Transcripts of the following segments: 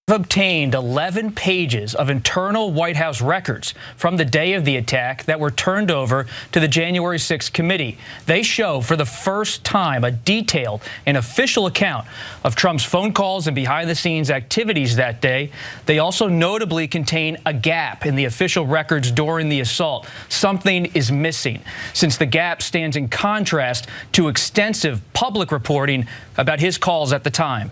Obtained 11 pages of internal White House records from the day of the attack that were turned over to the January 6th committee. They show for the first time a detailed and official account of Trump's phone calls and behind-the-scenes activities that day. They also notably contain a gap in the official records during the assault. Something is missing, since the gap stands in contrast to extensive public reporting about his calls at the time.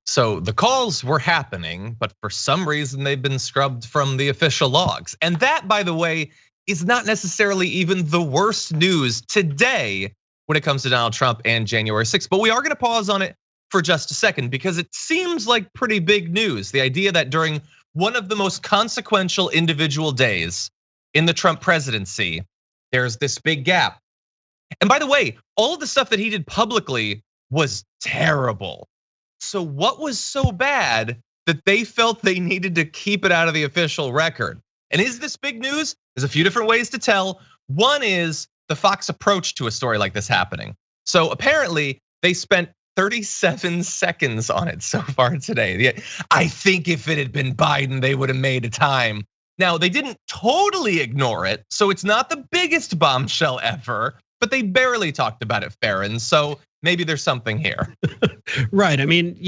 So the calls were happening, but for some reason they've been scrubbed from the official logs. And that, by the way, is not necessarily even the worst news today when it comes to Donald Trump and January 6th. But we are gonna pause on it for just a second because it seems like pretty big news. The idea that during one of the most consequential individual days in the Trump presidency, there's this big gap. And by the way, all of the stuff that he did publicly was terrible. So what was so bad that they felt they needed to keep it out of the official record? And is this big news? There's a few different ways to tell. One is the Fox approach to a story like this happening. So apparently they spent 37 seconds on it so far today. I think if it had been Biden, they would have made a time. Now, they didn't totally ignore it, so it's not the biggest bombshell ever, but they barely talked about it, Farron. So maybe there's something here. Right. I mean,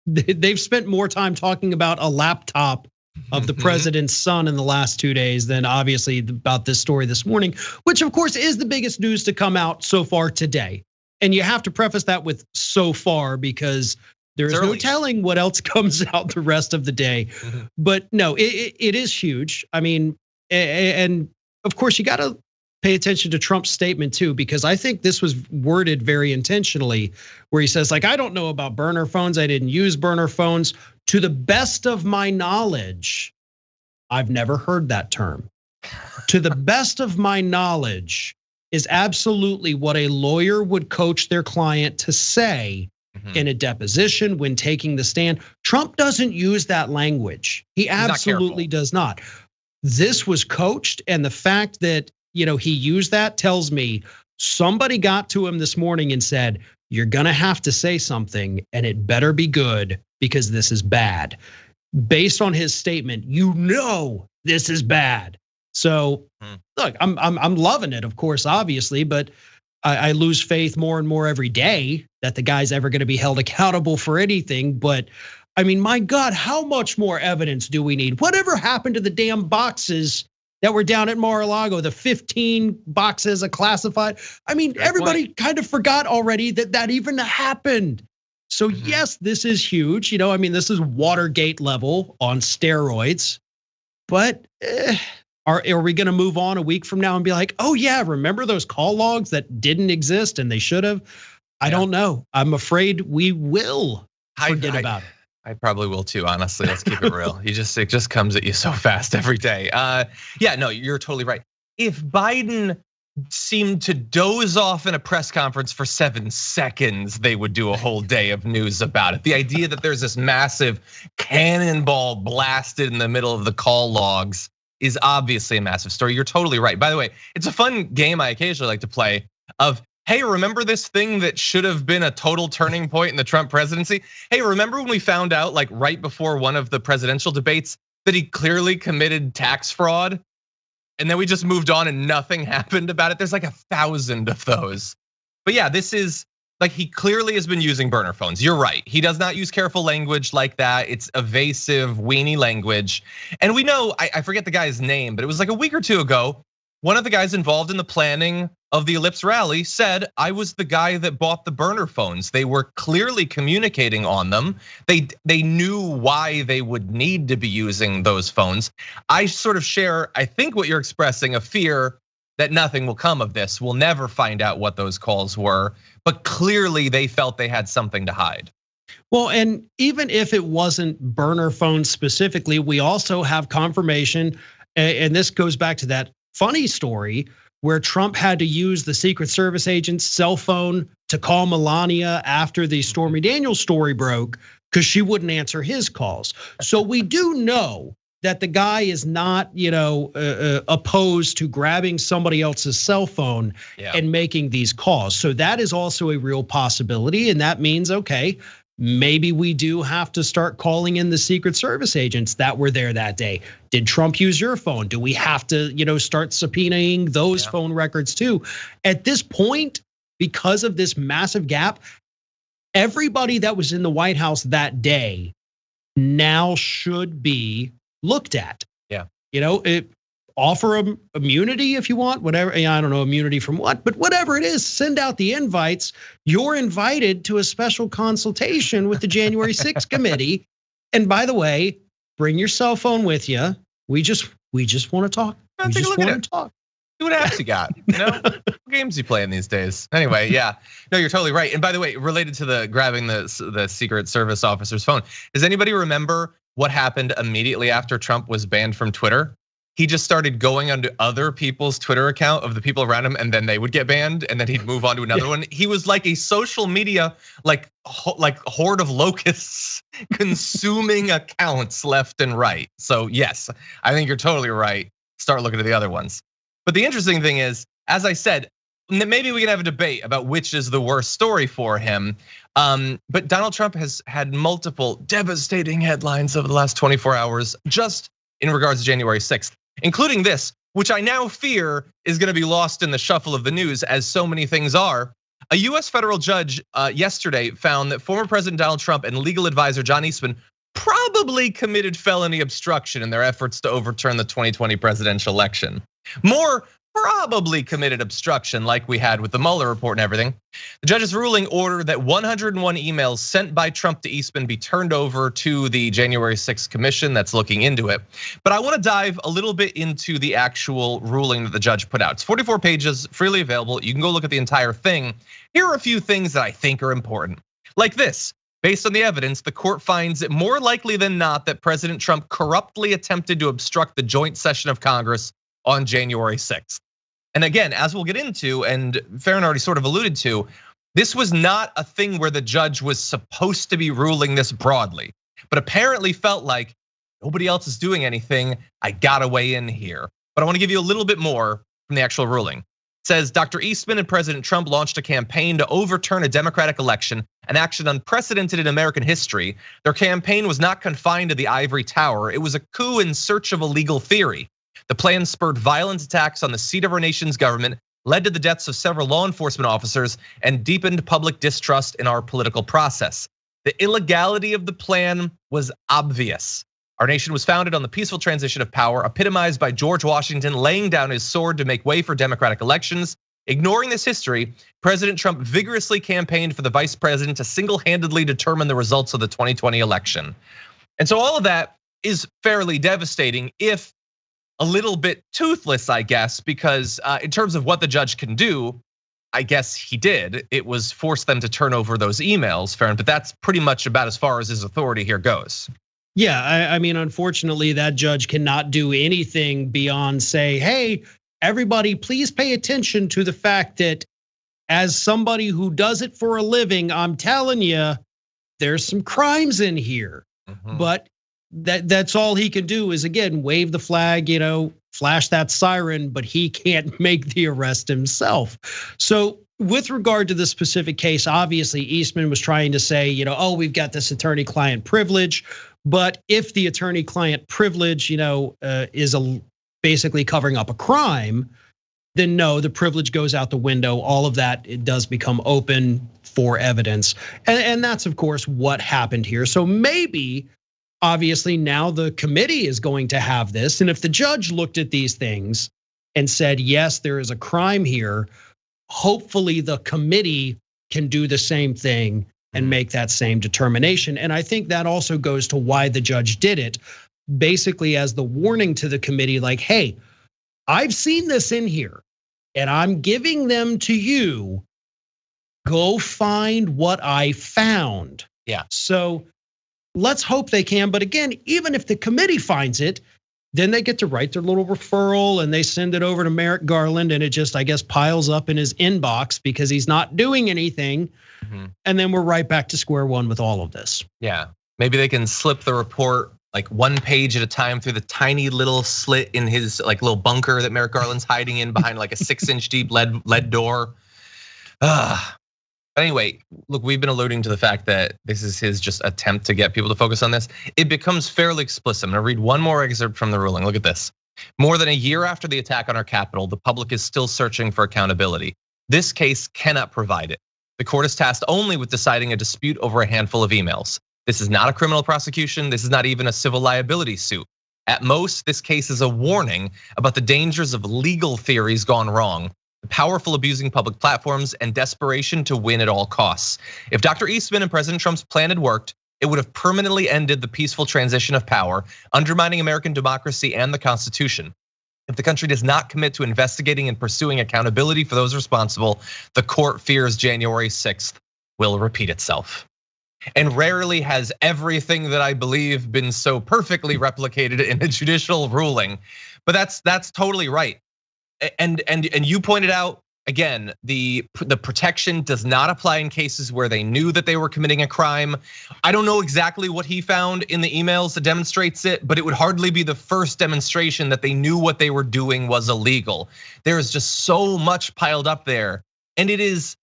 they've spent more time talking about a laptop of the president's son in the last 2 days than obviously about this story this morning, which of course is the biggest news to come out so far today. And you have to preface that with so far because there is no telling what else comes out the rest of the day. But no, it is huge. I mean, and of course you got to pay attention to Trump's statement too, because I think this was worded very intentionally where he says like, I don't know about burner phones. I didn't use burner phones. To the best of my knowledge, I've never heard that term. To the best of my knowledge is absolutely what a lawyer would coach their client to say in a deposition when taking the stand. Trump doesn't use that language. He absolutely does not. This was coached, and the fact that he used that tells me somebody got to him this morning and said, you're gonna have to say something and it better be good because this is bad. Based on his statement, this is bad. So look, I'm loving it, of course, obviously, but I lose faith more and more every day that the guy's ever gonna be held accountable for anything. But I mean, my God, how much more evidence do we need? Whatever happened to the damn boxes that were down at Mar-a-Lago, the 15 boxes of classified? I mean, everybody kind of forgot already that even happened. So yes, this is huge. I mean, this is Watergate level on steroids. But are we gonna move on a week from now and be like, oh yeah, remember those call logs that didn't exist and they should have? I don't know. I'm afraid we will forget about it. I probably will too, honestly. Let's keep it real. It just comes at you so fast every day. Yeah, no, you're totally right. If Biden seemed to doze off in a press conference for 7 seconds, they would do a whole day of news about it. The idea that there's this massive cannonball blasted in the middle of the call logs is obviously a massive story. You're totally right. By the way, it's a fun game I occasionally like to play of, hey, remember this thing that should have been a total turning point in the Trump presidency? Hey, remember when we found out like right before one of the presidential debates that he clearly committed tax fraud? And then we just moved on and nothing happened about it. There's like 1,000 of those. But yeah, this is like, he clearly has been using burner phones. You're right. He does not use careful language like that. It's evasive, weenie language. And we know, I forget the guy's name, but it was like a week or two ago, one of the guys involved in the planning of the Ellipse rally said, I was the guy that bought the burner phones. They were clearly communicating on them. They knew why they would need to be using those phones. I sort of share, I think what you're expressing, a fear that nothing will come of this. We'll never find out what those calls were, but clearly they felt they had something to hide. Well, and even if it wasn't burner phones specifically, we also have confirmation, and this goes back to that funny story where Trump had to use the Secret Service agent's cell phone to call Melania after the Stormy Daniels story broke because she wouldn't answer his calls. So we do know that the guy is not, opposed to grabbing somebody else's cell phone and making these calls. So that is also a real possibility, and that means, okay, maybe we do have to start calling in the Secret Service agents that were there that day. Did Trump use your phone? Do we have to, start subpoenaing those phone records too? At this point, because of this massive gap, everybody that was in the White House that day now should be looked at. Yeah. Offer them immunity if you want, whatever. I don't know immunity from what, but whatever it is, send out the invites. You're invited to a special consultation with the January 6th committee. And by the way, bring your cell phone with you. We just want to talk. We just want to talk. See what apps you got, what games you playing these days. Anyway, yeah, no, you're totally right. And by the way, related to the grabbing the Secret Service officer's phone, does anybody remember what happened immediately after Trump was banned from Twitter? He just started going onto other people's Twitter account of the people around him, and then they would get banned, and then he'd move on to another one. He was like a social media like horde of locusts consuming accounts left and right. So yes, I think you're totally right. Start looking at the other ones. But the interesting thing is, as I said, maybe we can have a debate about which is the worst story for him. But Donald Trump has had multiple devastating headlines over the last 24 hours, just in regards to January 6th. Including this, which I now fear is going to be lost in the shuffle of the news, as so many things are. A US federal judge yesterday found that former President Donald Trump and legal advisor John Eastman probably committed felony obstruction in their efforts to overturn the 2020 presidential election. More probably committed obstruction like we had with the Mueller report and everything. The judge's ruling ordered that 101 emails sent by Trump to Eastman be turned over to the January 6th commission that's looking into it. But I want to dive a little bit into the actual ruling that the judge put out. It's 44 pages, freely available. You can go look at the entire thing. Here are a few things that I think are important. Like this, based on the evidence, the court finds it more likely than not that President Trump corruptly attempted to obstruct the joint session of Congress on January 6th. And again, as we'll get into, and Farron already sort of alluded to, this was not a thing where the judge was supposed to be ruling this broadly, but apparently felt like nobody else is doing anything, I gotta weigh in here. But I wanna give you a little bit more from the actual ruling. It says, Dr. Eastman and President Trump launched a campaign to overturn a Democratic election, an action unprecedented in American history. Their campaign was not confined to the ivory tower, it was a coup in search of a legal theory. The plan spurred violent attacks on the seat of our nation's government, led to the deaths of several law enforcement officers, and deepened public distrust in our political process. The illegality of the plan was obvious. Our nation was founded on the peaceful transition of power, epitomized by George Washington laying down his sword to make way for democratic elections. Ignoring this history, President Trump vigorously campaigned for the vice president to single-handedly determine the results of the 2020 election. And so all of that is fairly devastating, if a little bit toothless, I guess, because in terms of what the judge can do, I guess he did. It was force them to turn over those emails, Farron, but that's pretty much about as far as his authority here goes. Yeah, I mean, unfortunately, that judge cannot do anything beyond say, hey, everybody, please pay attention to the fact that as somebody who does it for a living, I'm telling you, there's some crimes in here. But that's all he can do is, again, wave the flag, flash that siren, but he can't make the arrest himself. So with regard to this specific case, obviously Eastman was trying to say, oh, we've got this attorney-client privilege. But if the attorney-client privilege, is basically covering up a crime, then no, the privilege goes out the window. All of that, it does become open for evidence. And that's, of course, what happened here. So maybe, obviously, now the committee is going to have this. And if the judge looked at these things and said, yes, there is a crime here, hopefully the committee can do the same thing and make that same determination. And I think that also goes to why the judge did it, basically as the warning to the committee, like, hey, I've seen this in here and I'm giving them to you. Go find what I found. Yeah. So let's hope they can. But again, even if the committee finds it, then they get to write their little referral and they send it over to Merrick Garland, and it just, I guess, piles up in his inbox because he's not doing anything. And then we're right back to square one with all of this. Yeah, maybe they can slip the report like one page at a time through the tiny little slit in his like little bunker that Merrick Garland's hiding in behind like a 6-inch deep lead door. But anyway, look, we've been alluding to the fact that this is his just attempt to get people to focus on this. It becomes fairly explicit. I'm gonna read one more excerpt from the ruling. Look at this. More than a year after the attack on our Capitol, the public is still searching for accountability. This case cannot provide it. The court is tasked only with deciding a dispute over a handful of emails. This is not a criminal prosecution. This is not even a civil liability suit. At most, this case is a warning about the dangers of legal theories gone wrong, the powerful abusing public platforms, and desperation to win at all costs. If Dr. Eastman and President Trump's plan had worked, it would have permanently ended the peaceful transition of power, undermining American democracy and the Constitution. If the country does not commit to investigating and pursuing accountability for those responsible, the court fears January 6th will repeat itself. And rarely has everything that I believe been so perfectly replicated in a judicial ruling. But that's totally right. And you pointed out, again, the protection does not apply in cases where they knew that they were committing a crime. I don't know exactly what he found in the emails that demonstrates it, but it would hardly be the first demonstration that they knew what they were doing was illegal. There is just so much piled up there. And it's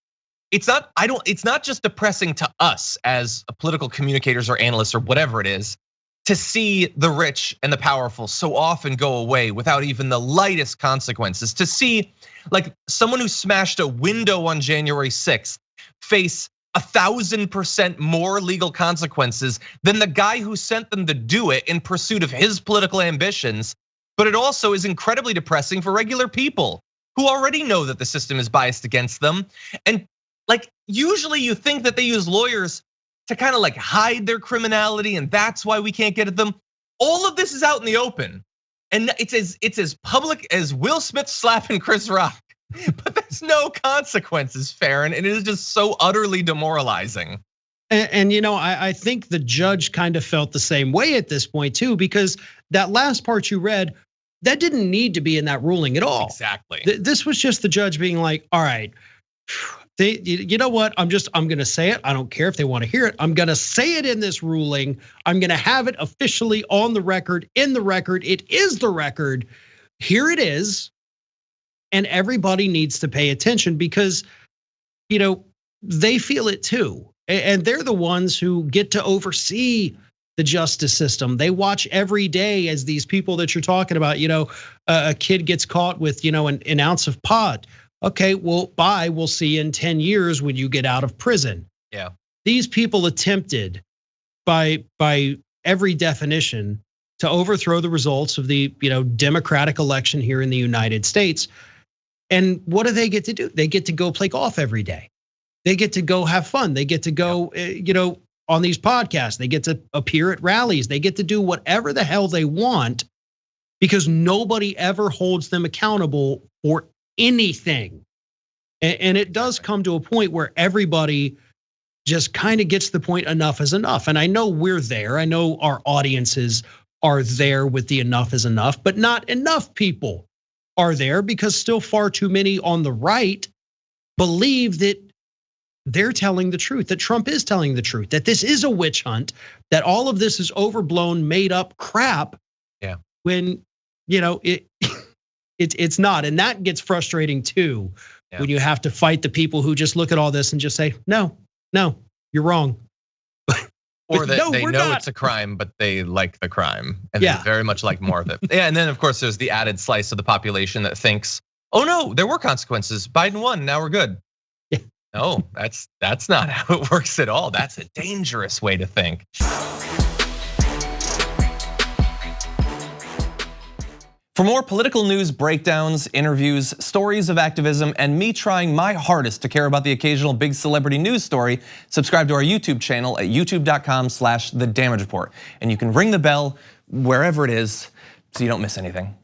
not just depressing to us as political communicators or analysts or whatever it is, to see the rich and the powerful so often go away without even the lightest consequences. To see like someone who smashed a window on January 6th face 1,000% more legal consequences than the guy who sent them to do it in pursuit of his political ambitions. But it also is incredibly depressing for regular people who already know that the system is biased against them. And like usually you think that they use lawyers to kind of like hide their criminality and that's why we can't get at them. All of this is out in the open. And it's as public as Will Smith slapping Chris Rock, but there's no consequences, Farron, and it is just so utterly demoralizing. And I think the judge kind of felt the same way at this point too, because that last part you read, that didn't need to be in that ruling at all. Exactly. This was just the judge being like, all right, you know what? I'm gonna say it. I don't care if they want to hear it. I'm gonna say it in this ruling. I'm gonna have it officially on the record, in the record. It is the record. Here it is. And everybody needs to pay attention because, they feel it too. And they're the ones who get to oversee the justice system. They watch every day as these people that you're talking about, a kid gets caught with, an ounce of pot. Okay, well, bye, we'll see you in 10 years when you get out of prison. Yeah. These people attempted by every definition to overthrow the results of the democratic election here in the United States. And what do they get to do? They get to go play golf every day. They get to go have fun. They get to go, on these podcasts. They get to appear at rallies. They get to do whatever the hell they want because nobody ever holds them accountable for anything. And it does come to a point where everybody just kind of gets the point enough is enough. And I know we're there. I know our audiences are there with the enough is enough, but not enough people are there because still far too many on the right believe that they're telling the truth, that Trump is telling the truth, that this is a witch hunt, that all of this is overblown, made up crap. Yeah. When, it's not. And that gets frustrating too, when you have to fight the people who just look at all this and just say, no, you're wrong. Or that they know it's a crime, but they like the crime and they very much like more of it. Yeah, and then of course there's the added slice of the population that thinks, oh no, there were consequences. Biden won, now we're good. Yeah. No, that's not how it works at all. That's a dangerous way to think. For more political news breakdowns, interviews, stories of activism, and me trying my hardest to care about the occasional big celebrity news story, subscribe to our YouTube channel at youtube.com/thedamagereport. And you can ring the bell wherever it is so you don't miss anything.